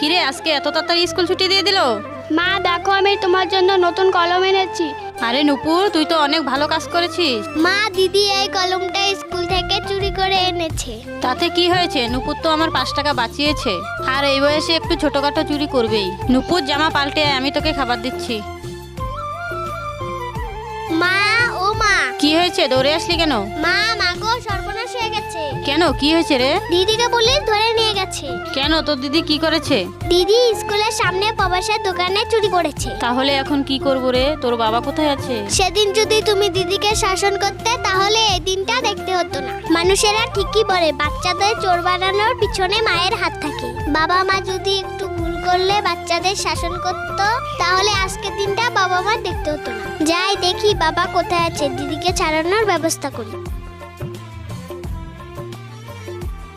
কিরে, আজকে এত তাড়াতাড়ি স্কুল ছুটি দিয়ে দিল? মা দেখো, আমি তোমার জন্য নতুন কলম এনেছি। আরে নূপুর, তুই তো অনেক ভালো কাজ করেছিস। মা, দিদি এই কলমটা স্কুল থেকে চুরি করে এনেছে। তাতে কি হয়েছে? নূপুর তো আমার 5 টাকা বাঁচিয়েছে। আর এই বয়সে একটু ছোটখাটো চুরি করবেই। নূপুর, জামা পাল্টে আয়, আমি তোকে খাবার দিচ্ছি। মা, ও মা। কি হয়েছে? দৌড়ে আসলি কেন? মা, মাগো সর্বনাশ হয়ে গেছে। কেন, কি হয়েছে রে? দিদিকে পুলিশ ধরে নিয়ে গেছে। কেন, তোর দিদি কি করেছে? দিদি স্কুলের সামনে প্রবাসের দোকানে চুরি করেছে। তাহলে এখন কি করব রে? তোর বাবা কোথায় আছে? সেদিন যদি তুমি দিদিকে শাসন করতে, তাহলে এই দিনটা দেখতে হতো না। মানুষেরা ঠিকই বলে, বাচ্চাদের চোর বানানোর পিছনে মায়ের হাত থাকে। বাবা মা যদি একটু ভুল করলে বাচ্চাদের শাসন করতো, তাহলে আজকের দিনটা বাবা মা দেখতে হতো না। যাই দেখি বাবা কোথায় আছে, দিদিকে ছাড়ানোর ব্যবস্থা করি।